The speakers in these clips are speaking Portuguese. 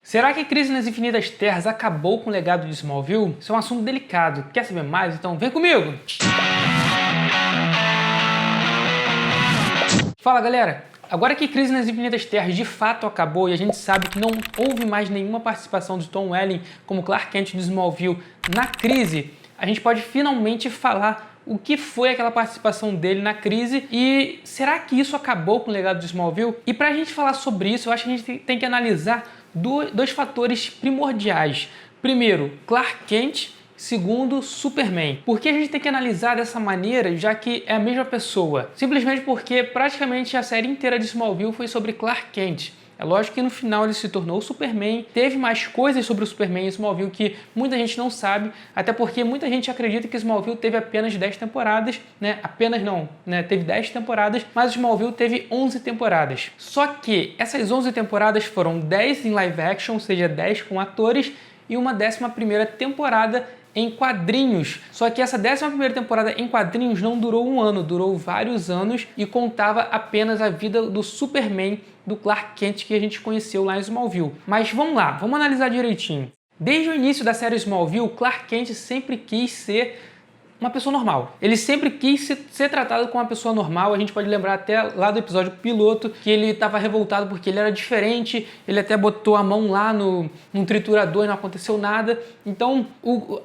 Será que a Crise nas Infinitas Terras acabou com o legado de Smallville? Isso é um assunto delicado. Quer saber mais? Então vem comigo! Fala galera! Agora que Crise nas Infinitas Terras de fato acabou e a gente sabe que não houve mais nenhuma participação de Tom Welling como Clark Kent de Smallville na Crise, a gente pode finalmente falar o que foi aquela participação dele na Crise e será que isso acabou com o legado de Smallville? E pra gente falar sobre isso, eu acho que a gente tem que analisar dois fatores primordiais. Primeiro, Clark Kent. Segundo, Superman. Por que a gente tem que analisar dessa maneira, já que é a mesma pessoa? Simplesmente porque praticamente a série inteira de Smallville foi sobre Clark Kent. É lógico que no final ele se tornou o Superman, teve mais coisas sobre o Superman em Smallville que muita gente não sabe, até porque muita gente acredita que Smallville teve apenas 10 temporadas, né? Apenas não, né? Teve 10 temporadas, mas Smallville teve 11 temporadas. Só que essas 11 temporadas foram 10 em live action, ou seja, 10 com atores, e uma 11ª temporada em quadrinhos. Só que essa 11ª temporada em quadrinhos não durou um ano, durou vários anos e contava apenas a vida do Superman, do Clark Kent que a gente conheceu lá em Smallville. Mas vamos lá, vamos analisar direitinho. Desde o início da série Smallville, Clark Kent sempre quis ser uma pessoa normal. Ele sempre quis ser tratado como uma pessoa normal. A gente pode lembrar até lá do episódio piloto que ele estava revoltado porque ele era diferente, ele até botou a mão lá num triturador e não aconteceu nada. Então,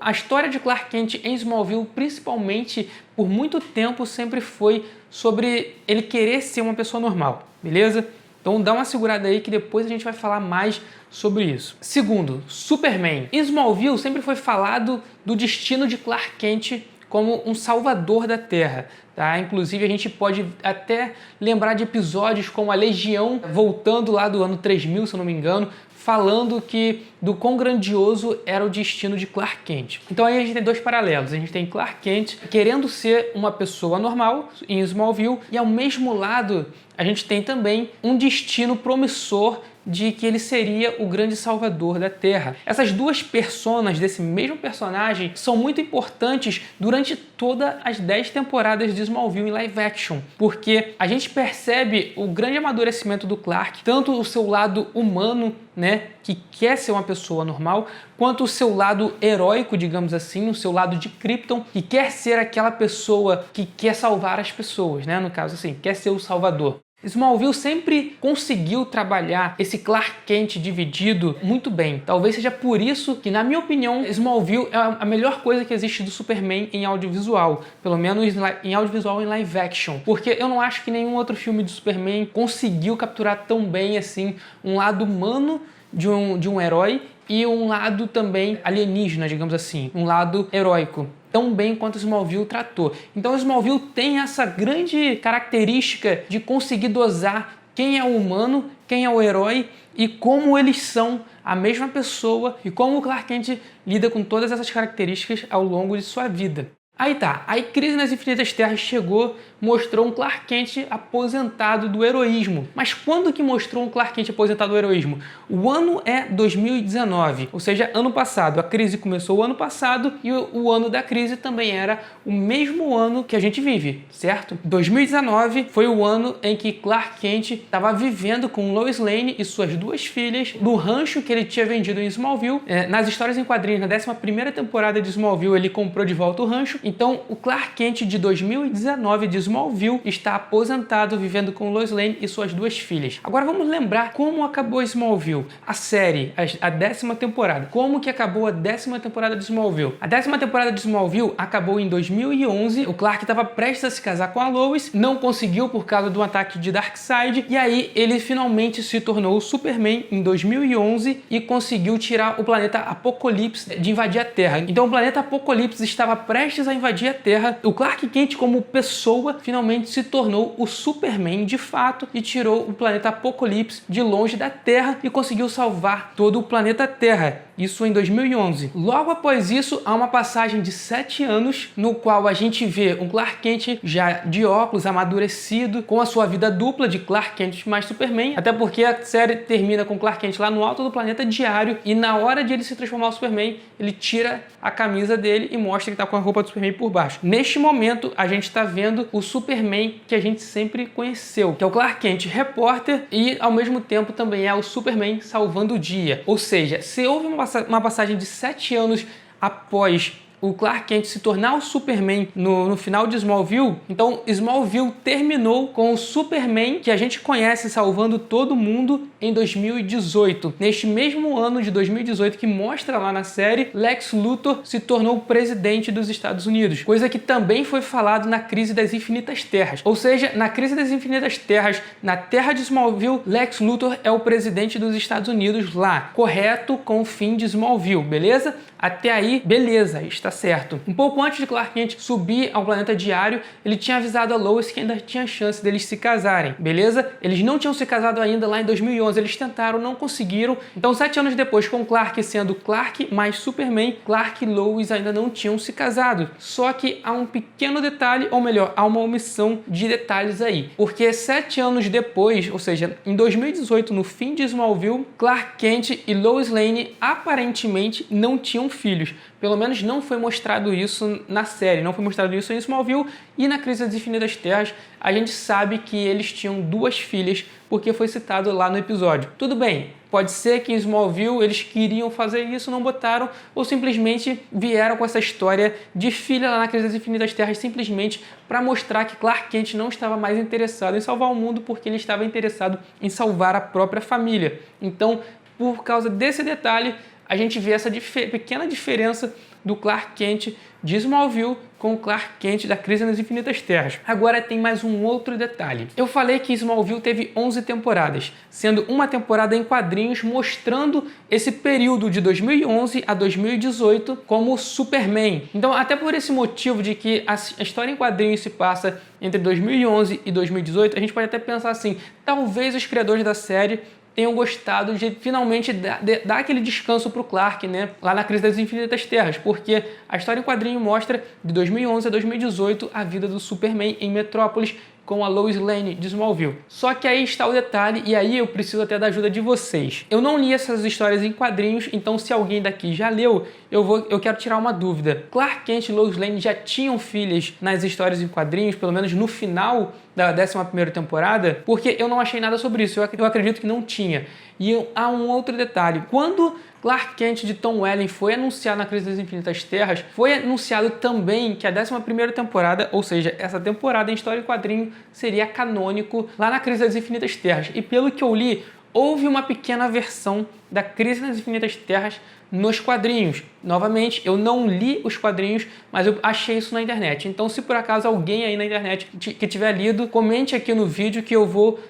a história de Clark Kent em Smallville, principalmente por muito tempo, sempre foi sobre ele querer ser uma pessoa normal, beleza? Então dá uma segurada aí que depois a gente vai falar mais sobre isso. Segundo, Superman. Em Smallville sempre foi falado do destino de Clark Kent como um salvador da Terra, tá? Inclusive a gente pode até lembrar de episódios como a Legião voltando lá do ano 3000, se eu não me engano, falando que do quão grandioso era o destino de Clark Kent. Então aí a gente tem dois paralelos. A gente tem Clark Kent querendo ser uma pessoa normal em Smallville e ao mesmo lado a gente tem também um destino promissor de que ele seria o grande salvador da Terra. Essas duas personas desse mesmo personagem são muito importantes durante todas as 10 temporadas de Smallville em live action, porque a gente percebe o grande amadurecimento do Clark, tanto o seu lado humano, né, que quer ser uma pessoa normal, quanto o seu lado heróico, digamos assim, o seu lado de Krypton, que quer ser aquela pessoa que quer salvar as pessoas, né, no caso assim, quer ser o salvador. Smallville sempre conseguiu trabalhar esse Clark Kent dividido muito bem. Talvez seja por isso que, na minha opinião, Smallville é a melhor coisa que existe do Superman em audiovisual. Pelo menos em audiovisual em live action. Porque eu não acho que nenhum outro filme de Superman conseguiu capturar tão bem assim um lado humano de um herói e um lado também alienígena, digamos assim. Um lado heróico. Tão bem quanto Smallville tratou. Então Smallville tem essa grande característica de conseguir dosar quem é o humano, quem é o herói e como eles são a mesma pessoa e como o Clark Kent lida com todas essas características ao longo de sua vida. Aí tá, aí Crise nas Infinitas Terras chegou, mostrou um Clark Kent aposentado do heroísmo. Mas quando que mostrou um Clark Kent aposentado do heroísmo? O ano é 2019, ou seja, ano passado. A crise começou o ano passado e o ano da crise também era o mesmo ano que a gente vive, certo? 2019 foi o ano em que Clark Kent estava vivendo com Lois Lane e suas duas filhas no rancho que ele tinha vendido em Smallville. Nas histórias em quadrinhos, na 11ª temporada de Smallville, ele comprou de volta o rancho. Então, o Clark Kent de 2019 de Smallville está aposentado, vivendo com Lois Lane e suas duas filhas. Agora vamos lembrar como acabou Smallville, a série, a 10ª temporada. Como que acabou a 10ª temporada de Smallville? A 10ª temporada de Smallville acabou em 2011. O Clark estava prestes a se casar com a Lois, não conseguiu por causa de um ataque de Darkseid, e aí ele finalmente se tornou o Superman em 2011 e conseguiu tirar o planeta Apocalipse de invadir a Terra. Então o planeta Apocalipse estava prestes a invadir a Terra. O Clark Kent, como pessoa, finalmente se tornou o Superman de fato e tirou o planeta Apocalipse de longe da Terra e conseguiu salvar todo o planeta Terra. Isso em 2011. Logo após isso, há uma passagem de 7 anos no qual a gente vê um Clark Kent já de óculos, amadurecido, com a sua vida dupla de Clark Kent mais Superman, até porque a série termina com Clark Kent lá no alto do planeta Diário e na hora de ele se transformar no Superman, ele tira a camisa dele e mostra que tá com a roupa do Superman Superman por baixo. Neste momento, a gente está vendo o Superman que a gente sempre conheceu, que é o Clark Kent, repórter, e ao mesmo tempo também é o Superman salvando o dia. Ou seja, se houve uma passagem de 7 anos após o Clark Kent se tornar o Superman no final de Smallville, então Smallville terminou com o Superman que a gente conhece salvando todo mundo em 2018. Neste mesmo ano de 2018 que mostra lá na série, Lex Luthor se tornou o presidente dos Estados Unidos, coisa que também foi falado na Crise das Infinitas Terras. Ou seja, na Crise das Infinitas Terras, na Terra de Smallville, Lex Luthor é o presidente dos Estados Unidos lá, correto com o fim de Smallville, beleza? Até aí, beleza, está certo. Um pouco antes de Clark Kent subir ao planeta diário, ele tinha avisado a Lois que ainda tinha chance deles se casarem, beleza? Eles não tinham se casado ainda lá em 2011, eles tentaram, não conseguiram. Então, 7 anos depois, com Clark sendo Clark mais Superman, Clark e Lois ainda não tinham se casado. Só que há um pequeno detalhe, ou melhor, há uma omissão de detalhes aí. Porque 7 anos depois, ou seja, em 2018, no fim de Smallville, Clark Kent e Lois Lane aparentemente não tinham filhos. Pelo menos não foi mostrado isso na série, não foi mostrado isso em Smallville, e na Crise das Infinitas Terras a gente sabe que eles tinham 2 filhas, porque foi citado lá no episódio. Tudo bem, pode ser que em Smallville eles queriam fazer isso, não botaram, ou simplesmente vieram com essa história de filha lá na Crise das Infinitas Terras simplesmente para mostrar que Clark Kent não estava mais interessado em salvar o mundo porque ele estava interessado em salvar a própria família. Então, por causa desse detalhe, a gente vê essa pequena diferença do Clark Kent de Smallville com o Clark Kent da Crise nas Infinitas Terras. Agora tem mais um outro detalhe. Eu falei que Smallville teve 11 temporadas, sendo uma temporada em quadrinhos mostrando esse período de 2011 a 2018 como Superman. Então, até por esse motivo de que a história em quadrinhos se passa entre 2011 e 2018, a gente pode até pensar assim, talvez os criadores da série tenham gostado de finalmente dar aquele descanso para o Clark, né? Lá na Crise das Infinitas Terras, porque a história em quadrinho mostra de 2011 a 2018 a vida do Superman em Metrópolis com a Lois Lane de Smallville. Só que aí está o detalhe, e aí eu preciso até da ajuda de vocês. Eu não li essas histórias em quadrinhos, então se alguém daqui já leu, eu quero tirar uma dúvida. Clark Kent e Lois Lane já tinham filhas nas histórias em quadrinhos, pelo menos no final da 11ª temporada? Porque eu não achei nada sobre isso, eu acredito que não tinha. E há um outro detalhe. Quando Clark Kent de Tom Welling foi anunciado na Crise das Infinitas Terras, foi anunciado também que a 11ª temporada, ou seja, essa temporada em história em quadrinho, seria canônico lá na Crise das Infinitas Terras. E pelo que eu li, houve uma pequena versão da Crise nas Infinitas Terras nos quadrinhos. Novamente, eu não li os quadrinhos, mas eu achei isso na internet. Então, se por acaso alguém aí na internet que tiver lido, comente aqui no vídeo que eu vou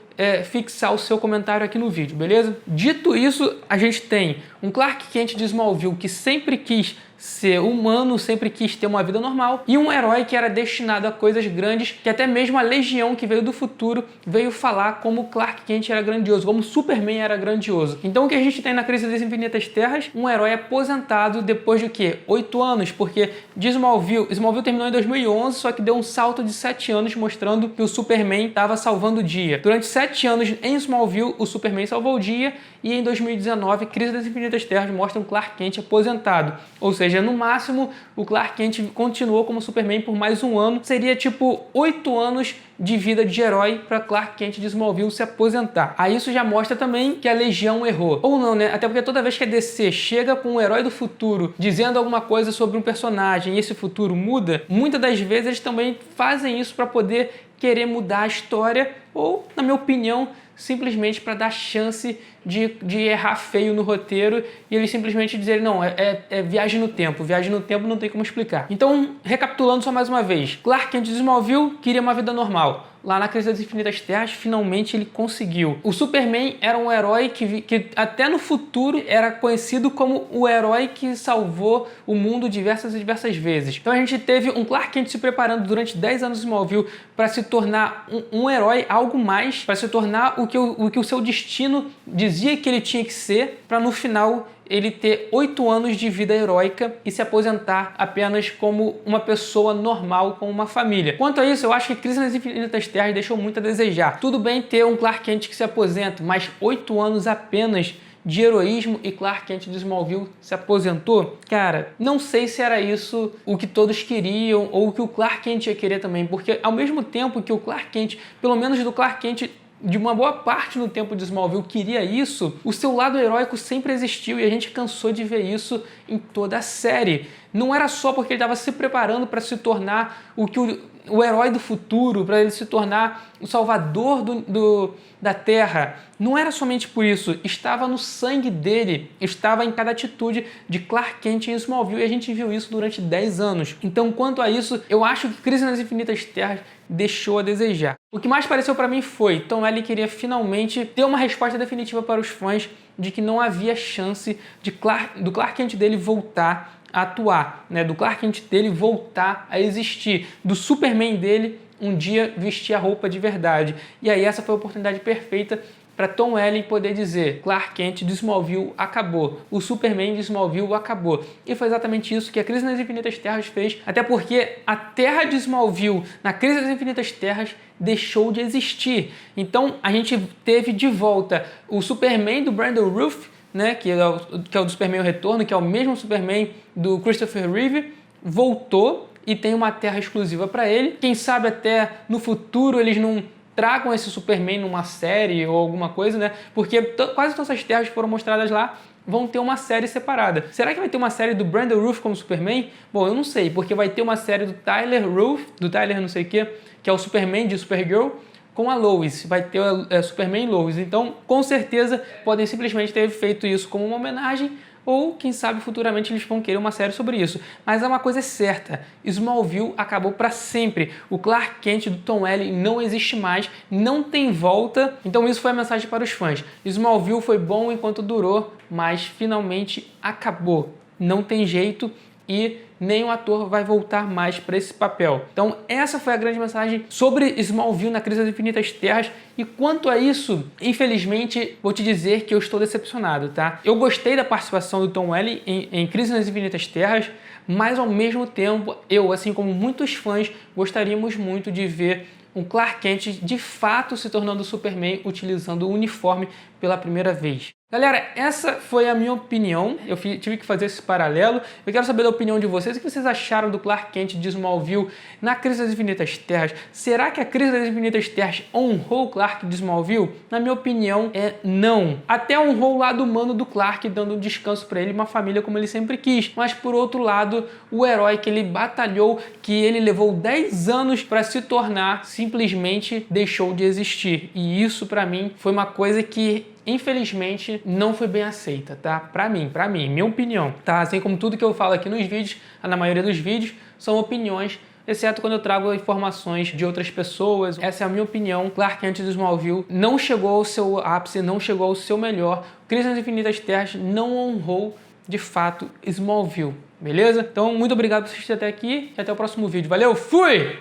fixar o seu comentário aqui no vídeo, beleza? Dito isso, a gente tem um Clark Kent de Smallville que sempre quis ser humano, sempre quis ter uma vida normal, e um herói que era destinado a coisas grandes, que até mesmo a Legião, que veio do futuro, veio falar como Clark Kent era grandioso, como Superman era grandioso. Então o que a gente tem na Crise das Infinitas Terras? Um herói aposentado depois de o quê? 8 anos, porque de Smallville terminou em 2011, só que deu um salto de 7 anos mostrando que o Superman estava salvando o dia. Durante 7 anos em Smallville, o Superman salvou o dia, e em 2019, Crise das Infinitas Terras mostra um Clark Kent aposentado. Ou seja, no máximo, o Clark Kent continuou como Superman por mais um ano. Seria tipo 8 anos de vida de herói para Clark Kent de Smallville se aposentar. Aí isso já mostra também que a Legião errou. Ou não, né? Até porque toda vez que a DC chega com um herói do futuro dizendo alguma coisa sobre um personagem e esse futuro muda, muitas das vezes eles também fazem isso para poder querer mudar a história ou, na minha opinião, simplesmente para dar chance de errar feio no roteiro e eles simplesmente dizerem, não, é viagem no tempo não tem como explicar. Então, recapitulando só mais uma vez, Clark Kent de Smallville queria uma vida normal. Lá na Crise das Infinitas Terras, finalmente ele conseguiu. O Superman era um herói que até no futuro era conhecido como o herói que salvou o mundo diversas e diversas vezes. Então a gente teve um Clark Kent se preparando durante 10 anos em Smallville para se tornar um herói, algo mais, para se tornar o que o seu destino dizia que ele tinha que ser, para no final ele ter 8 anos de vida heróica e se aposentar apenas como uma pessoa normal, com uma família. Quanto a isso, eu acho que Crise nas Infinitas Terras deixou muito a desejar. Tudo bem ter um Clark Kent que se aposenta, mas 8 anos apenas de heroísmo e Clark Kent de Smallville se aposentou? Cara, não sei se era isso o que todos queriam ou o que o Clark Kent ia querer também, porque ao mesmo tempo que o Clark Kent, pelo menos do Clark Kent de uma boa parte no tempo de Smallville queria isso, o seu lado heróico sempre existiu e a gente cansou de ver isso em toda a série. Não era só porque ele estava se preparando para se tornar o herói do futuro, para ele se tornar o salvador da Terra. Não era somente por isso, estava no sangue dele, estava em cada atitude de Clark Kent em Smallville e a gente viu isso durante 10 anos. Então, quanto a isso, eu acho que Crise nas Infinitas Terras deixou a desejar. O que mais pareceu para mim foi Tom Welling queria finalmente ter uma resposta definitiva para os fãs de que não havia chance do Clark Kent dele voltar a atuar, né? Do Clark Kent dele voltar a existir, do Superman dele um dia vestir a roupa de verdade. E aí essa foi a oportunidade perfeita para Tom Welling poder dizer Clark Kent de Smallville acabou, o Superman de Smallville acabou. E foi exatamente isso que a Crise nas Infinitas Terras fez, até porque a Terra de Smallville, na Crise das Infinitas Terras, deixou de existir. Então a gente teve de volta o Superman do Brandon Routh, né, que é o do Superman O Retorno, que é o mesmo Superman do Christopher Reeve, voltou e tem uma terra exclusiva para ele. Quem sabe até no futuro eles não tragam esse Superman numa série ou alguma coisa, né? Porque quase todas as terras que foram mostradas lá vão ter uma série separada. Será que vai ter uma série do Brandon Routh como Superman? Bom, eu não sei, porque vai ter uma série do Tyler Routh, do Tyler não sei o que é o Superman de Supergirl, com a Lois, vai ter Superman e Lois. Então, com certeza, podem simplesmente ter feito isso como uma homenagem ou, quem sabe, futuramente eles vão querer uma série sobre isso. Mas é uma coisa certa, Smallville acabou para sempre. O Clark Kent do Tom Welling não existe mais, não tem volta. Então isso foi a mensagem para os fãs. Smallville foi bom enquanto durou, mas finalmente acabou. Não tem jeito e nenhum ator vai voltar mais para esse papel. Então essa foi a grande mensagem sobre Smallville na Crise das Infinitas Terras. E quanto a isso, infelizmente, vou te dizer que eu estou decepcionado, tá? Eu gostei da participação do Tom Welling em Crise nas Infinitas Terras, mas ao mesmo tempo, eu, assim como muitos fãs, gostaríamos muito de ver um Clark Kent de fato se tornando Superman utilizando o uniforme pela primeira vez. Galera, essa foi a minha opinião, eu tive que fazer esse paralelo. Eu quero saber da opinião de vocês, o que vocês acharam do Clark Kent de Smallville na Crise das Infinitas Terras? Será que a Crise das Infinitas Terras honrou o Clark de Smallville? Na minha opinião, não. Até honrou o lado humano do Clark, dando um descanso para ele, uma família como ele sempre quis. Mas por outro lado, o herói que ele batalhou, que ele levou 10 anos para se tornar, simplesmente deixou de existir. E isso para mim foi uma coisa que infelizmente não foi bem aceita, tá? Pra mim, minha opinião, tá? Assim como tudo que eu falo aqui nos vídeos, na maioria dos vídeos, são opiniões, exceto quando eu trago informações de outras pessoas. Essa é a minha opinião. Clark Kent de Smallville não chegou ao seu ápice, não chegou ao seu melhor. Crise nas Infinitas Terras não honrou, de fato, Smallville, beleza? Então, muito obrigado por assistir até aqui e até o próximo vídeo. Valeu, fui!